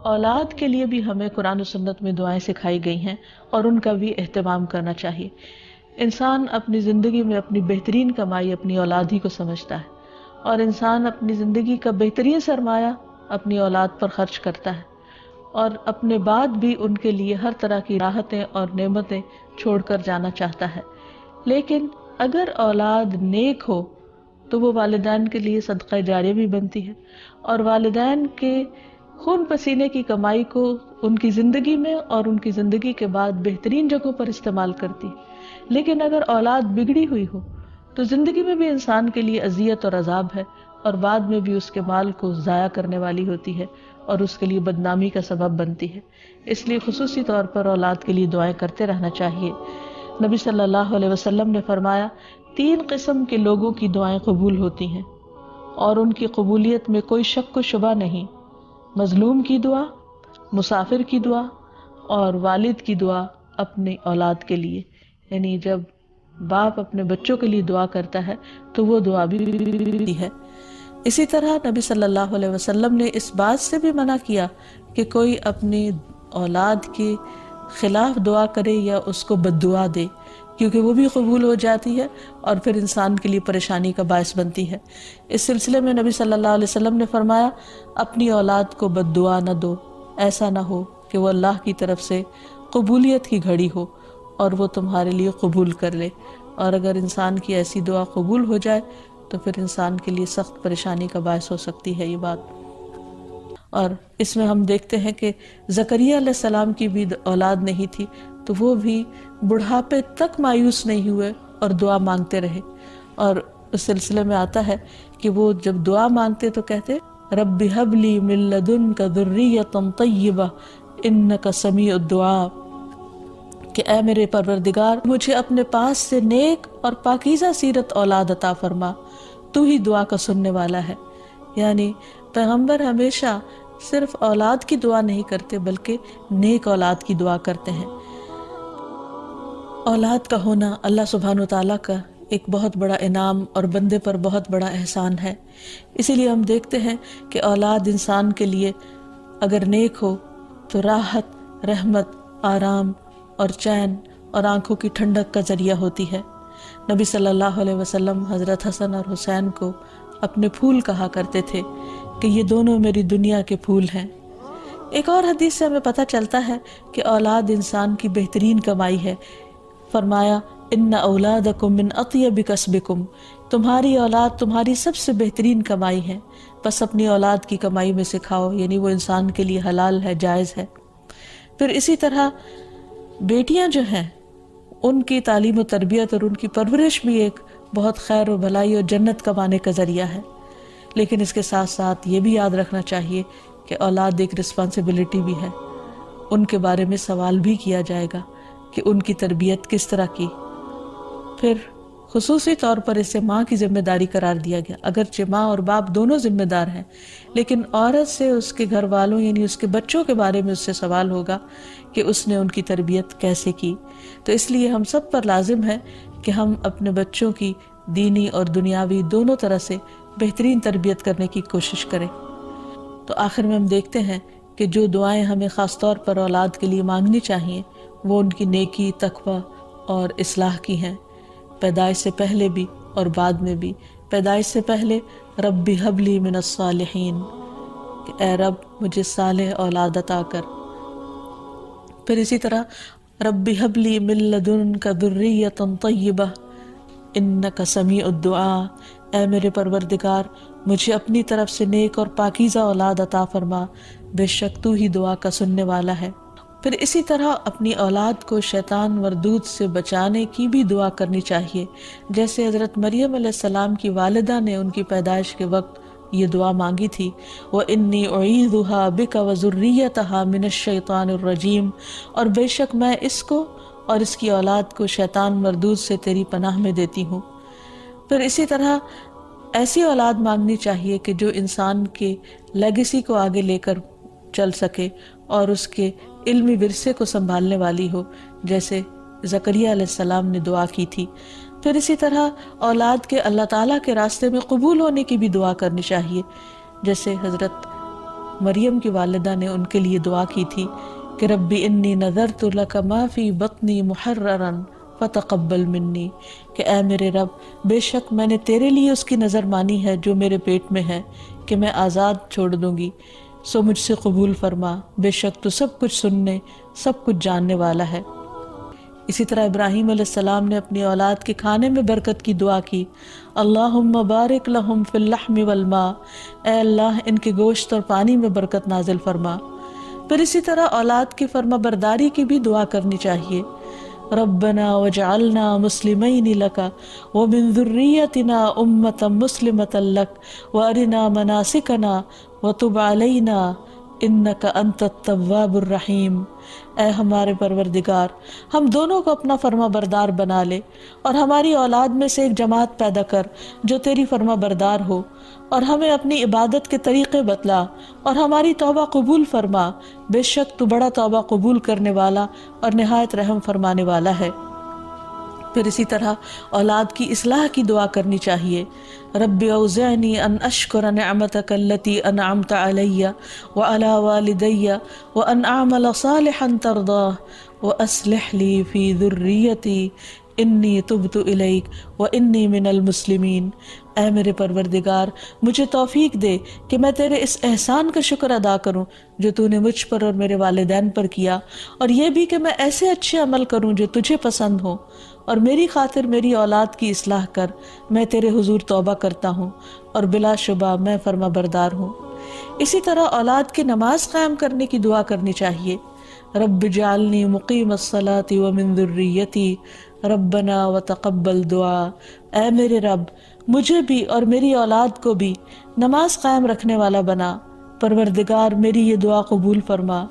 اولاد کے لیے بھی ہمیں قرآن و سنت میں دعائیں سکھائی گئی ہیں اور ان کا بھی اہتمام کرنا چاہیے. انسان اپنی زندگی میں اپنی بہترین کمائی اپنی اولاد ہی کو سمجھتا ہے، اور انسان اپنی زندگی کا بہترین سرمایہ اپنی اولاد پر خرچ کرتا ہے، اور اپنے بعد بھی ان کے لیے ہر طرح کی راحتیں اور نعمتیں چھوڑ کر جانا چاہتا ہے. لیکن اگر اولاد نیک ہو تو وہ والدین کے لیے صدقہ جاریہ بھی بنتی ہے، اور والدین کے خون پسینے کی کمائی کو ان کی زندگی میں اور ان کی زندگی کے بعد بہترین جگہوں پر استعمال کرتی ہے. لیکن اگر اولاد بگڑی ہوئی ہو تو زندگی میں بھی انسان کے لیے اذیت اور عذاب ہے، اور بعد میں بھی اس کے مال کو ضائع کرنے والی ہوتی ہے اور اس کے لیے بدنامی کا سبب بنتی ہے. اس لیے خصوصی طور پر اولاد کے لیے دعائیں کرتے رہنا چاہیے. نبی صلی اللہ علیہ وسلم نے فرمایا 3 قسم کے لوگوں کی دعائیں قبول ہوتی ہیں اور ان کی قبولیت میں کوئی شک و شبہ نہیں: مظلوم کی دعا، مسافر کی دعا، اور والد کی دعا اپنی اولاد کے لیے. یعنی جب باپ اپنے بچوں کے لیے دعا کرتا ہے تو وہ دعا بھی ہے. اسی طرح نبی صلی اللہ علیہ وسلم نے اس بات سے بھی منع کیا کہ کوئی اپنی اولاد کے خلاف دعا کرے یا اس کو بد دعا دے، کیونکہ وہ بھی قبول ہو جاتی ہے اور پھر انسان کے لیے پریشانی کا باعث بنتی ہے. اس سلسلے میں نبی صلی اللہ علیہ وسلم نے فرمایا اپنی اولاد کو بد دعا نہ دو، ایسا نہ ہو کہ وہ اللہ کی طرف سے قبولیت کی گھڑی ہو اور وہ تمہارے لیے قبول کر لے. اور اگر انسان کی ایسی دعا قبول ہو جائے تو پھر انسان کے لیے سخت پریشانی کا باعث ہو سکتی ہے یہ بات. اور اس میں ہم دیکھتے ہیں کہ زکریا علیہ السلام کی بھی اولاد نہیں تھی تو وہ بھی بڑھاپے تک مایوس نہیں ہوئے اور دعا مانگتے رہے. اور اس سلسلے میں آتا ہے کہ وہ جب دعا مانگتے تو کہتے رب ہب لی من لدنک ذریۃ طیبہ انک سمیع الدعاء، کہ اے میرے پروردگار مجھے اپنے پاس سے نیک اور پاکیزہ سیرت اولاد عطا فرما، تو ہی دعا کا سننے والا ہے. یعنی پیغمبر ہمیشہ صرف اولاد کی دعا نہیں کرتے بلکہ نیک اولاد کی دعا کرتے ہیں. اولاد کا ہونا اللہ سبحانہ وتعالیٰ کا ایک بہت بڑا انعام اور بندے پر بہت بڑا احسان ہے. اسی لیے ہم دیکھتے ہیں کہ اولاد انسان کے لیے اگر نیک ہو تو راحت، رحمت، آرام اور چین اور آنکھوں کی ٹھنڈک کا ذریعہ ہوتی ہے. نبی صلی اللہ علیہ وسلم حضرت حسن اور حسین کو اپنے پھول کہا کرتے تھے کہ یہ دونوں میری دنیا کے پھول ہیں. ایک اور حدیث سے ہمیں پتہ چلتا ہے کہ اولاد انسان کی بہترین کمائی ہے. فرمایا ان اولادکم من اطیب کسبکم، تمہاری اولاد تمہاری سب سے بہترین کمائی ہے، بس اپنی اولاد کی کمائی میں سے کھاؤ. یعنی وہ انسان کے لیے حلال ہے، جائز ہے. پھر اسی طرح بیٹیاں جو ہیں ان کی تعلیم و تربیت اور ان کی پرورش بھی ایک بہت خیر و بھلائی اور جنت کمانے کا ذریعہ ہے. لیکن اس کے ساتھ ساتھ یہ بھی یاد رکھنا چاہیے کہ اولاد ایک رسپانسبلٹی بھی ہے. ان کے بارے میں سوال بھی کیا جائے گا کہ ان کی تربیت کس طرح کی. پھر خصوصی طور پر اسے ماں کی ذمہ داری قرار دیا گیا. اگرچہ ماں اور باپ دونوں ذمہ دار ہیں، لیکن عورت سے اس کے گھر والوں یعنی اس کے بچوں کے بارے میں اس سے سوال ہوگا کہ اس نے ان کی تربیت کیسے کی. تو اس لیے ہم سب پر لازم ہے کہ ہم اپنے بچوں کی دینی اور دنیاوی دونوں طرح سے بہترین تربیت کرنے کی کوشش کریں. تو آخر میں ہم دیکھتے ہیں کہ جو دعائیں ہمیں خاص طور پر اولاد کے لیے مانگنی چاہیے وہ ان کی نیکی، تقوی اور اصلاح کی ہیں، پیدائش سے پہلے بھی اور بعد میں بھی. پیدائش سے پہلے رب ہب لی من الصالحین، کہ اے رب مجھے صالح اولاد عطا کر. پھر اسی طرح رب ہب لی من لدنک ذریۃ طیبہ انک سمیع الدعاء، اے میرے پروردگار مجھے اپنی طرف سے نیک اور پاکیزہ اولاد عطا فرما، بے شک تو ہی دعا کا سننے والا ہے. پھر اسی طرح اپنی اولاد کو شیطان مردود سے بچانے کی بھی دعا کرنی چاہیے، جیسے حضرت مریم علیہ السلام کی والدہ نے ان کی پیدائش کے وقت یہ دعا مانگی تھی وَإِنِّي أُعِيذُهَا بِكَ وَذُرِّيَّتَهَا مِنَ الشَّيْطَانِ الرَّجِيمِ، اور بے شک میں اس کو اور اس کی اولاد کو شیطان مردود سے تیری پناہ میں دیتی ہوں. پھر اسی طرح ایسی اولاد مانگنی چاہیے کہ جو انسان کے لیگیسی کو آگے لے کر چل سکے اور اس کے علمی ورثے کو سنبھالنے والی ہو، جیسے زکریا علیہ السلام نے دعا کی تھی. پھر اسی طرح اولاد کے اللہ تعالیٰ کے راستے میں قبول ہونے کی بھی دعا کرنی چاہیے، جیسے حضرت مریم کی والدہ نے ان کے لیے دعا کی تھی کہ ربی انی نذرت لک ما فی بطنی محررا فتقبل منی، کہ اے میرے رب بے شک میں نے تیرے لیے اس کی نظر مانی ہے جو میرے پیٹ میں ہے کہ میں آزاد چھوڑ دوں گی، سو مجھ سے قبول فرما، بے شک تو سب کچھ سننے سب کچھ جاننے والا ہے۔ اسی طرح ابراہیم علیہ السلام نے اپنی اولاد کے کھانے میں برکت کی دعا کی، اللہم بارک لہم فی اللحم والماء، اے اللہ ان کے گوشت اور پانی میں برکت نازل فرما۔ پھر اسی طرح اولاد کی فرما برداری کی بھی دعا کرنی چاہیے، ربنا وجعلنا مسلمین لک ومن ذریتنا امۃ مسلمۃ لک وارنا مناسکنا وتب علینا انک انت التواب الرحیم، اے ہمارے پروردگار ہم دونوں کو اپنا فرما بردار بنا لے اور ہماری اولاد میں سے ایک جماعت پیدا کر جو تیری فرما بردار ہو، اور ہمیں اپنی عبادت کے طریقے بتلا اور ہماری توبہ قبول فرما، بے شک تو بڑا توبہ قبول کرنے والا اور نہایت رحم فرمانے والا ہے۔ پھر اسی طرح اولاد کی اصلاح کی دعا کرنی چاہیے، رب اوزعنی ان اشکر نعمتک التی انعمت علی وعلی والدی وان اعمل صالحا ترضاہ واصلح لی فی ذریتی انی تبت الیک وانی من المسلمین، اے میرے پروردگار مجھے توفیق دے کہ میں تیرے اس احسان کا شکر ادا کروں جو تو نے مجھ پر اور میرے والدین پر کیا، اور یہ بھی کہ میں ایسے اچھے عمل کروں جو تجھے پسند ہوں، اور میری خاطر میری اولاد کی اصلاح کر، میں تیرے حضور توبہ کرتا ہوں اور بلا شبہ میں فرما بردار ہوں۔ اسی طرح اولاد کی نماز قائم کرنے کی دعا کرنی چاہیے، رب اجعلنی مقیم الصلاۃ ومن ذریتی ربنا وتقبل دعا، اے میرے رب مجھے بھی اور میری اولاد کو بھی نماز قائم رکھنے والا بنا، پروردگار میری یہ دعا قبول فرما۔